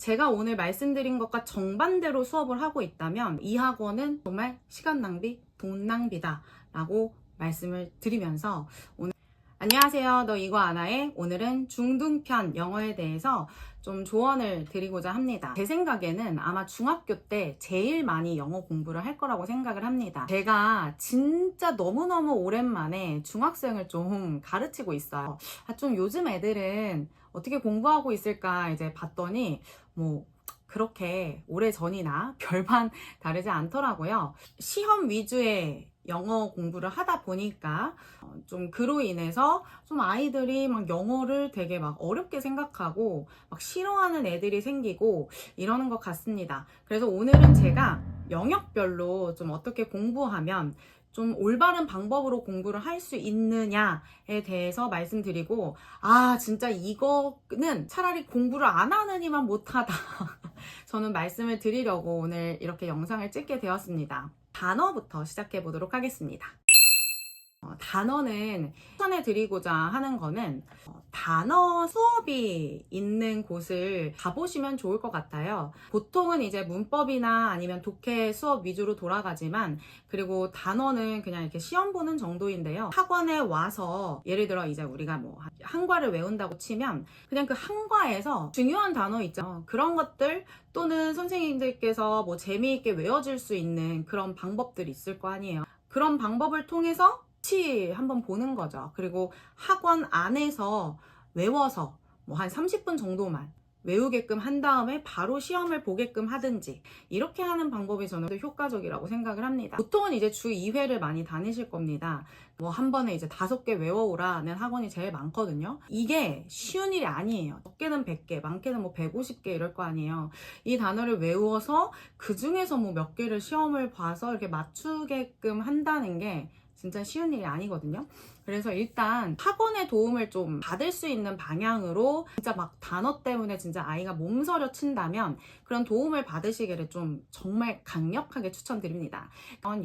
제가 오늘 말씀드린 것과 정반대로 수업을 하고 있다면 이 학원은 정말 시간 낭비, 돈 낭비다 라고 말씀을 드리면서 안녕하세요. 너 이거 아나의 오늘은 중등편 영어에 대해서 좀 조언을 드리고자 합니다. 제 생각에는 아마 중학교 때 제일 많이 영어 공부를 할 거라고 생각을 합니다. 제가 진짜 너무너무 오랜만에 중학생을 좀 가르치고 있어요. 좀 요즘 애들은 어떻게 공부하고 있을까 이제 봤더니 그렇게 오래전이나 별반 다르지 않더라고요. 시험 위주의 영어 공부를 하다 보니까 좀 그로 인해서 좀 아이들이 막 영어를 되게 막 어렵게 생각하고 막 싫어하는 애들이 생기고 이러는 것 같습니다. 그래서 오늘은 제가 영역별로 좀 어떻게 공부하면 좀 올바른 방법으로 공부를 할 수 있느냐에 대해서 말씀드리고, 진짜 이거는 차라리 공부를 안 하느니만 못하다. 저는 말씀을 드리려고 오늘 이렇게 영상을 찍게 되었습니다. 단어부터 시작해 보도록 하겠습니다. 단어는 추천해 드리고자 하는 거는 단어 수업이 있는 곳을 가보시면 좋을 것 같아요. 보통은 이제 문법이나 아니면 독해 수업 위주로 돌아가지만, 그리고 단어는 그냥 이렇게 시험 보는 정도인데요. 학원에 와서 예를 들어 이제 우리가 한과를 외운다고 치면 그냥 그 한과에서 중요한 단어 있죠. 그런 것들 또는 선생님들께서 재미있게 외워줄 수 있는 그런 방법들이 있을 거 아니에요. 그런 방법을 통해서 같이 한번 보는 거죠. 그리고 학원 안에서 외워서 한 30분 정도만 외우게끔 한 다음에 바로 시험을 보게끔 하든지, 이렇게 하는 방법이 저는 효과적이라고 생각을 합니다. 보통은 이제 주 2회를 많이 다니실 겁니다. 한 번에 이제 5개 외워오라는 학원이 제일 많거든요. 이게 쉬운 일이 아니에요. 적게는 100개, 많게는 150개 이럴 거 아니에요. 이 단어를 외워서 그 중에서 몇 개를 시험을 봐서 이렇게 맞추게끔 한다는 게 진짜 쉬운 일이 아니거든요. 그래서 일단 학원의 도움을 좀 받을 수 있는 방향으로 진짜 단어 때문에 진짜 아이가 몸서려 친다면 그런 도움을 받으시기를 좀 정말 강력하게 추천드립니다.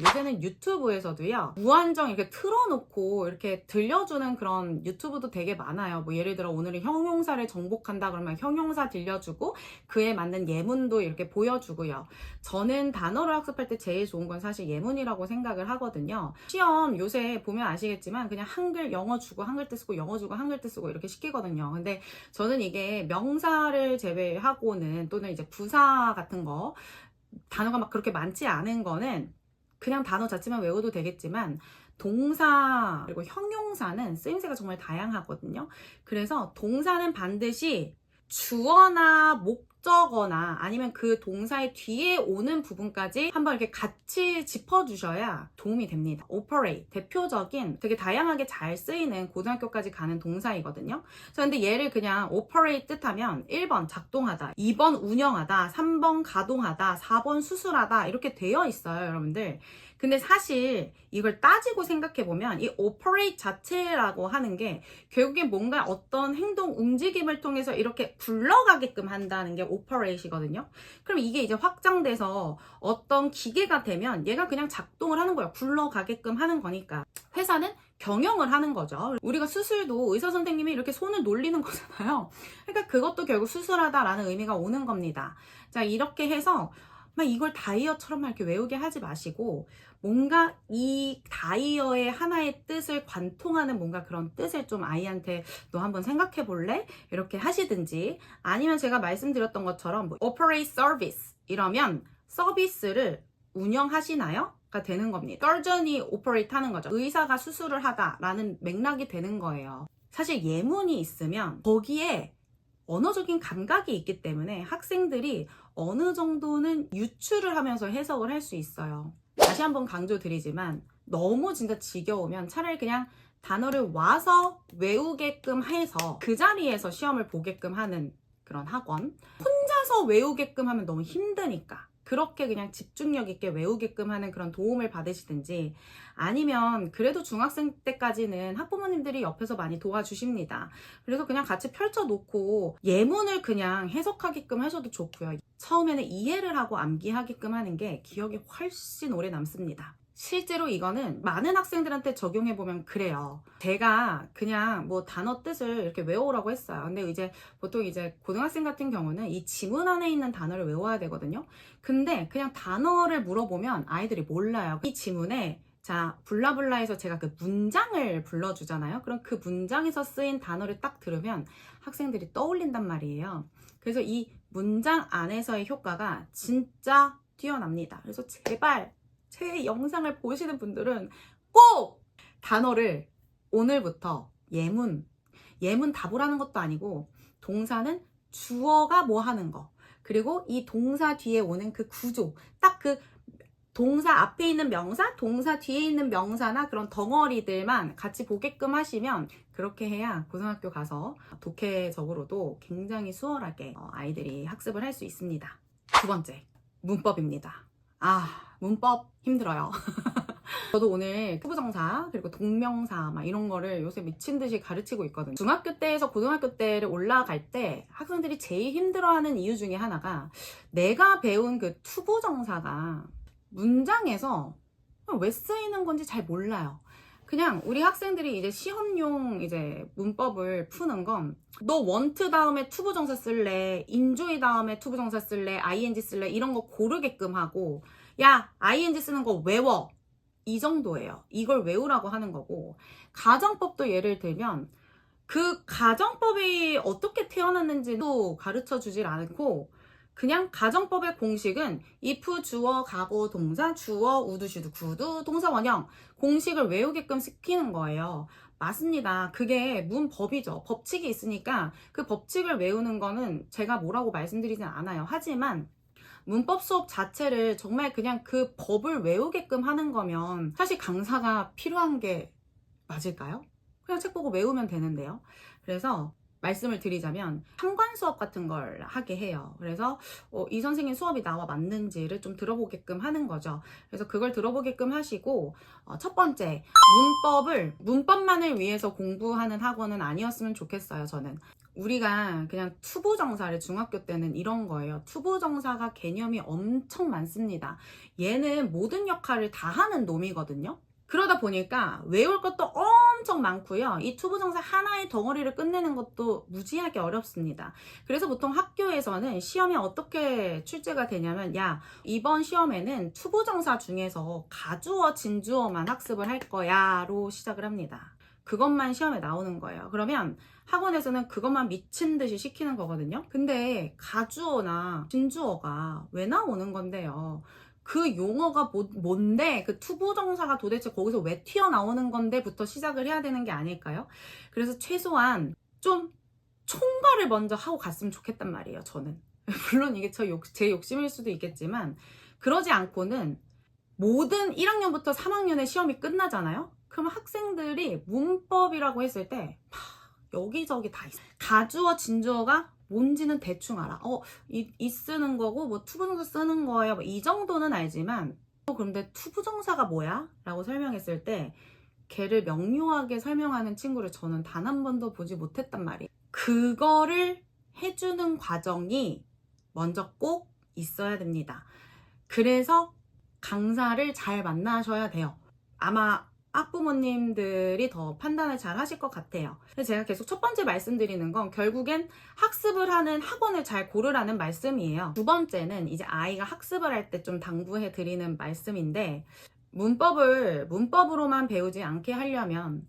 요새는 유튜브에서도요, 무한정 이렇게 틀어놓고 이렇게 들려주는 그런 유튜브도 되게 많아요. 예를 들어 오늘은 형용사를 정복한다 그러면 형용사 들려주고 그에 맞는 예문도 이렇게 보여주고요. 저는 단어를 학습할 때 제일 좋은 건 사실 예문이라고 생각을 하거든요. 시험 요새 보면 아시겠지만 그냥 한글 영어 주고 한글 뜻 쓰고 영어 주고 한글 뜻 쓰고 이렇게 시키거든요. 근데 저는 이게 명사를 제외하고는, 또는 이제 부사 같은 거 단어가 그렇게 많지 않은 거는 그냥 단어 자체만 외워도 되겠지만, 동사 그리고 형용사는 쓰임새가 정말 다양하거든요. 그래서 동사는 반드시 주어나 목적어나 아니면 그 동사의 뒤에 오는 부분까지 한번 이렇게 같이 짚어주셔야 도움이 됩니다. operate, 대표적인 되게 다양하게 잘 쓰이는 고등학교까지 가는 동사이거든요. 근데 얘를 그냥 operate 뜻하면 1번 작동하다, 2번 운영하다, 3번 가동하다, 4번 수술하다 이렇게 되어 있어요, 여러분들. 근데 사실 이걸 따지고 생각해보면 이 operate 자체라고 하는 게 결국에 뭔가 어떤 행동, 움직임을 통해서 이렇게 굴러가게끔 한다는 게 operate이거든요. 그럼 이게 이제 확장돼서 어떤 기계가 되면 얘가 그냥 작동을 하는 거예요. 굴러가게끔 하는 거니까. 회사는 경영을 하는 거죠. 우리가 수술도 의사 선생님이 이렇게 손을 놀리는 거잖아요. 그러니까 그것도 결국 수술하다라는 의미가 오는 겁니다. 자, 이렇게 해서 이걸 다이어처럼 이렇게 외우게 하지 마시고, 뭔가 이 다이어의 하나의 뜻을 관통하는 뭔가 그런 뜻을 좀 아이한테 너 한번 생각해 볼래? 이렇게 하시든지, 아니면 제가 말씀드렸던 것처럼 operate service 이러면 서비스를 운영하시나요? 가 되는 겁니다. surgeon이 operate 하는 거죠. 의사가 수술을 하다 라는 맥락이 되는 거예요. 사실 예문이 있으면 거기에 언어적인 감각이 있기 때문에 학생들이 어느 정도는 유추를 하면서 해석을 할 수 있어요. 다시 한번 강조드리지만 너무 진짜 지겨우면 차라리 그냥 단어를 와서 외우게끔 해서 그 자리에서 시험을 보게끔 하는 그런 학원, 혼자서 외우게끔 하면 너무 힘드니까 그렇게 그냥 집중력 있게 외우게끔 하는 그런 도움을 받으시든지, 아니면 그래도 중학생 때까지는 학부모님들이 옆에서 많이 도와주십니다. 그래서 그냥 같이 펼쳐놓고 예문을 그냥 해석하게끔 하셔도 좋고요. 처음에는 이해를 하고 암기하게끔 하는 게 기억이 훨씬 오래 남습니다. 실제로 이거는 많은 학생들한테 적용해보면 그래요. 제가 그냥 뭐 단어 뜻을 이렇게 외우라고 했어요. 근데 이제 보통 이제 고등학생 같은 경우는 이 지문 안에 있는 단어를 외워야 되거든요. 근데 그냥 단어를 물어보면 아이들이 몰라요. 이 지문에 자, 블라블라에서 제가 그 문장을 불러주잖아요. 그럼 그 문장에서 쓰인 단어를 딱 들으면 학생들이 떠올린단 말이에요. 그래서 이 문장 안에서의 효과가 진짜 뛰어납니다. 그래서 제발 제 영상을 보시는 분들은 꼭 단어를 오늘부터 예문 답을 하는 것도 아니고 동사는 주어가 뭐 하는 거, 그리고 이 동사 뒤에 오는 그 구조, 딱 그 동사 앞에 있는 명사, 동사 뒤에 있는 명사나 그런 덩어리들만 같이 보게끔 하시면, 그렇게 해야 고등학교 가서 독해적으로도 굉장히 수월하게 아이들이 학습을 할 수 있습니다. 두 번째, 문법입니다. 문법 힘들어요. 저도 오늘 투부정사 그리고 동명사 막 이런 거를 요새 미친 듯이 가르치고 있거든요. 중학교 때에서 고등학교 때를 올라갈 때 학생들이 제일 힘들어하는 이유 중에 하나가, 내가 배운 그 투부정사가 문장에서 왜 쓰이는 건지 잘 몰라요. 그냥 우리 학생들이 이제 시험용 이제 문법을 푸는 건, 너 want 다음에 투부정사 쓸래, enjoy 다음에 투부정사 쓸래, ing 쓸래, 이런 거 고르게끔 하고, 야 ing 쓰는 거 외워, 이 정도예요. 이걸 외우라고 하는 거고, 가정법도 예를 들면 그 가정법이 어떻게 태어났는지도 가르쳐 주질 않고, 그냥 가정법의 공식은 if, 주어, 가고, 동사, 주어, 우드, 슈드, 구두, 동사 원형 공식을 외우게끔 시키는 거예요. 맞습니다. 그게 문법이죠. 법칙이 있으니까 그 법칙을 외우는 거는 제가 뭐라고 말씀드리진 않아요. 하지만 문법 수업 자체를 정말 그냥 그 법을 외우게끔 하는 거면 사실 강사가 필요한 게 맞을까요? 그냥 책 보고 외우면 되는데요. 그래서 말씀을 드리자면 상관 수업 같은 걸 하게 해요. 그래서 이 선생님 수업이 나와 맞는지를 좀 들어보게끔 하는 거죠. 그래서 그걸 들어보게끔 하시고, 첫 번째, 문법만을 위해서 공부하는 학원은 아니었으면 좋겠어요. 저는 우리가 그냥 투부정사를 중학교 때는 이런 거예요. 투부정사가 개념이 엄청 많습니다. 얘는 모든 역할을 다 하는 놈이거든요. 그러다 보니까 외울 것도 엄청 많고요. 이 투부정사 하나의 덩어리를 끝내는 것도 무지하게 어렵습니다. 그래서 보통 학교에서는 시험에 어떻게 출제가 되냐면, 야, 이번 시험에는 투부정사 중에서 가주어, 진주어만 학습을 할 거야로 시작을 합니다. 그것만 시험에 나오는 거예요. 그러면 학원에서는 그것만 미친 듯이 시키는 거거든요. 근데 가주어나 진주어가 왜 나오는 건데요? 그 용어가 뭔데, 그 투부정사가 도대체 거기서 왜 튀어나오는 건데부터 시작을 해야 되는 게 아닐까요? 그래서 최소한 좀 총괄을 먼저 하고 갔으면 좋겠단 말이에요, 저는. 물론 이게 제 욕심일 수도 있겠지만, 그러지 않고는 모든 1학년부터 3학년의 시험이 끝나잖아요? 그럼 학생들이 문법이라고 했을 때 여기저기 다 있어요. 가주어, 진주어가 뭔지는 대충 알아. 이 쓰는 거고, 뭐 투부정사 쓰는 거예요, 뭐 이 정도는 알지만, 그런데 투부정사가 뭐야? 라고 설명했을 때 걔를 명료하게 설명하는 친구를 저는 단 한 번도 보지 못했단 말이에요. 그거를 해주는 과정이 먼저 꼭 있어야 됩니다. 그래서 강사를 잘 만나셔야 돼요. 아마 학부모님들이 더 판단을 잘 하실 것 같아요. 근데 제가 계속 첫 번째 말씀드리는 건 결국엔 학습을 하는 학원을 잘 고르라는 말씀이에요. 두 번째는 이제 아이가 학습을 할 때 좀 당부해 드리는 말씀인데, 문법으로만 배우지 않게 하려면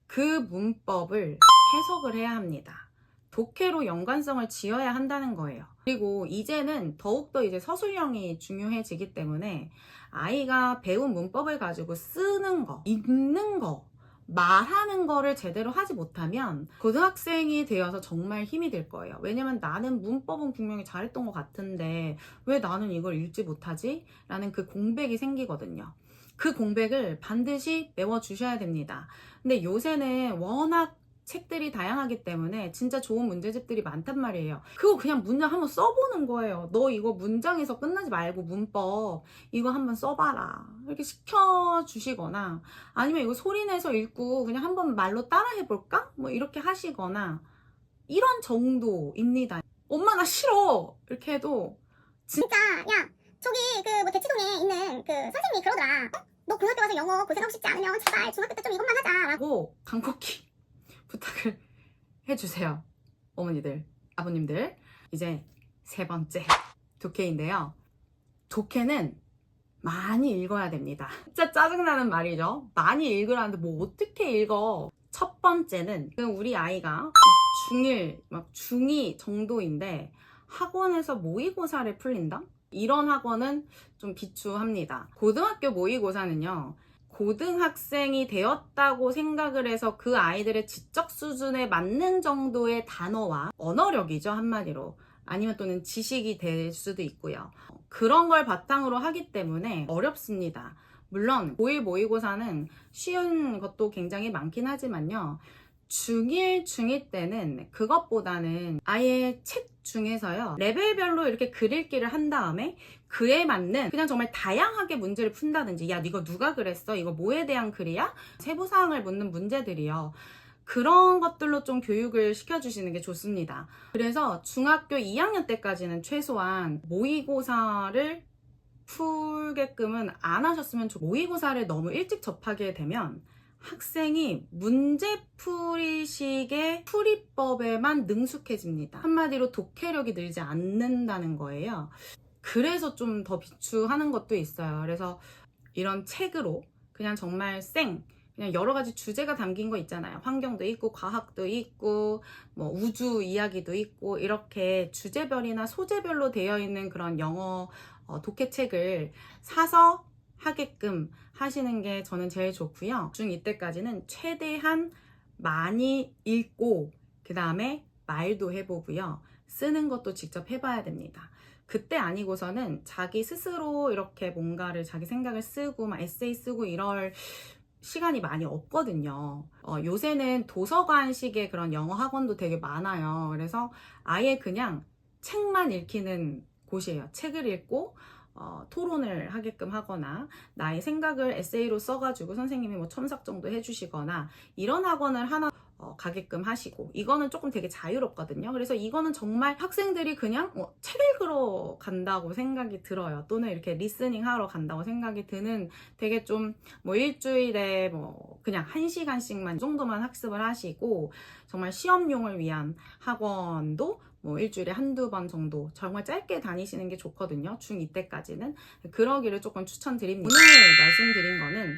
그 문법을 해석을 해야 합니다. 독해로 연관성을 지어야 한다는 거예요. 그리고 이제는 더욱더 이제 서술형이 중요해지기 때문에 아이가 배운 문법을 가지고 쓰는 거, 읽는 거, 말하는 거를 제대로 하지 못하면 고등학생이 되어서 정말 힘이 들 거예요. 왜냐면 나는 문법은 분명히 잘했던 것 같은데 왜 나는 이걸 읽지 못하지? 라는 그 공백이 생기거든요. 그 공백을 반드시 메워주셔야 됩니다. 근데 요새는 워낙 책들이 다양하기 때문에 진짜 좋은 문제집들이 많단 말이에요. 그거 그냥 문장 한번 써보는 거예요. 너 이거 문장에서 끝나지 말고 문법 이거 한번 써봐라, 이렇게 시켜주시거나, 아니면 이거 소리내서 읽고 그냥 한번 말로 따라해볼까? 뭐 이렇게 하시거나, 이런 정도입니다. 엄마 나 싫어 이렇게 해도 진짜 야 저기 그 뭐 대치동에 있는 그 선생님이 그러더라. 너 고등학교 가서 영어 고생하고 싶지 않으면 제발 중학교 때 좀 이것만 하자. 라고 간곡히 부탁을 해주세요. 어머니들, 아버님들. 이제 세 번째 독해인데요. 독해는 많이 읽어야 됩니다. 진짜 짜증나는 말이죠. 많이 읽으라는데 뭐 어떻게 읽어. 첫 번째는 우리 아이가 막 중1, 막 중2 정도인데 학원에서 모의고사를 풀린다? 이런 학원은 좀 비추합니다. 고등학교 모의고사는요, 고등학생이 되었다고 생각을 해서 그 아이들의 지적 수준에 맞는 정도의 단어와 언어력이죠, 한마디로. 아니면 또는 지식이 될 수도 있고요. 그런 걸 바탕으로 하기 때문에 어렵습니다. 물론 고1 모의고사는 쉬운 것도 굉장히 많긴 하지만요. 중1, 중2 때는 그것보다는 아예 책 중에서요, 레벨별로 이렇게 글 읽기를 한 다음에 그에 맞는 그냥 정말 다양하게 문제를 푼다든지, 야, 이거 누가 그랬어? 이거 뭐에 대한 글이야? 세부사항을 묻는 문제들이요. 그런 것들로 좀 교육을 시켜주시는 게 좋습니다. 그래서 중학교 2학년 때까지는 최소한 모의고사를 풀게끔은 안 하셨으면 좋겠어요. 모의고사를 너무 일찍 접하게 되면 학생이 문제풀이식의 풀이법에만 능숙해집니다. 한마디로 독해력이 늘지 않는다는 거예요. 그래서 좀 더 비추하는 것도 있어요. 그래서 이런 책으로 그냥 정말 그냥 여러 가지 주제가 담긴 거 있잖아요. 환경도 있고 과학도 있고 뭐 우주 이야기도 있고 이렇게 주제별이나 소재별로 되어 있는 그런 영어 독해책을 사서 하게끔 하시는 게 저는 제일 좋고요. 중2 때까지는 최대한 많이 읽고 그 다음에 말도 해보고요. 쓰는 것도 직접 해봐야 됩니다. 그때 아니고서는 자기 스스로 이렇게 뭔가를 자기 생각을 쓰고 막 에세이 쓰고 이럴 시간이 많이 없거든요. 요새는 도서관식의 그런 영어 학원도 되게 많아요. 그래서 아예 그냥 책만 읽히는 곳이에요. 책을 읽고 토론을 하게끔 하거나 나의 생각을 에세이로 써가지고 선생님이 뭐 첨삭 정도 해주시거나 이런 학원을 하나 가게끔 하시고, 이거는 조금 되게 자유롭거든요. 그래서 이거는 정말 학생들이 그냥 책 읽으러 간다고 생각이 들어요. 또는 이렇게 리스닝 하러 간다고 생각이 드는, 되게 좀 뭐 일주일에 뭐 그냥 1시간씩만 정도만 학습을 하시고, 정말 시험용을 위한 학원도 뭐 일주일에 한두 번 정도 정말 짧게 다니시는 게 좋거든요. 중2 때까지는. 그러기를 조금 추천드립니다. 오늘 말씀드린 거는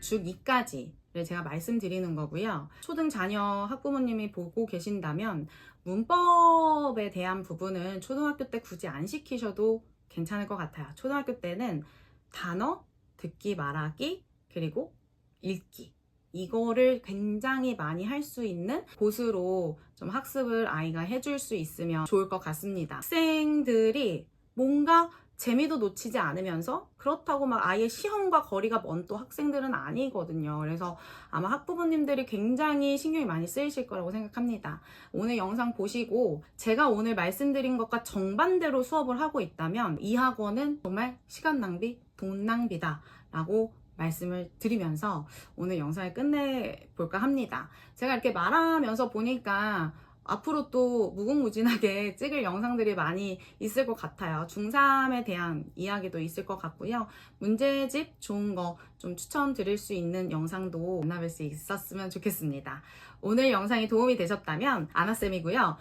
중2까지를 제가 말씀드리는 거고요. 초등 자녀 학부모님이 보고 계신다면 문법에 대한 부분은 초등학교 때 굳이 안 시키셔도 괜찮을 것 같아요. 초등학교 때는 단어, 듣기, 말하기, 그리고 읽기, 이거를 굉장히 많이 할 수 있는 곳으로 좀 학습을 아이가 해줄 수 있으면 좋을 것 같습니다. 학생들이 뭔가 재미도 놓치지 않으면서 그렇다고 막 아예 시험과 거리가 먼 또 학생들은 아니거든요. 그래서 아마 학부모님들이 굉장히 신경이 많이 쓰이실 거라고 생각합니다. 오늘 영상 보시고 제가 오늘 말씀드린 것과 정반대로 수업을 하고 있다면 이 학원은 정말 시간 낭비, 돈 낭비다 라고 말씀을 드리면서 오늘 영상을 끝내볼까 합니다. 제가 이렇게 말하면서 보니까 앞으로 또 무궁무진하게 찍을 영상들이 많이 있을 것 같아요. 중3에 대한 이야기도 있을 것 같고요. 문제집 좋은 거 좀 추천드릴 수 있는 영상도 만나뵐 수 있었으면 좋겠습니다. 오늘 영상이 도움이 되셨다면 아나쌤이고요.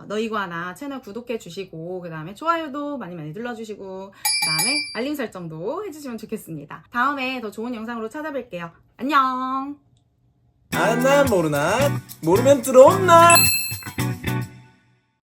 너희과나 채널 구독해 주시고 그 다음에 좋아요도 많이 눌러주시고 그 다음에 알림 설정도 해주시면 좋겠습니다. 다음에 더 좋은 영상으로 찾아뵐게요. 안녕. 아나 모르나 모르면 들어온나.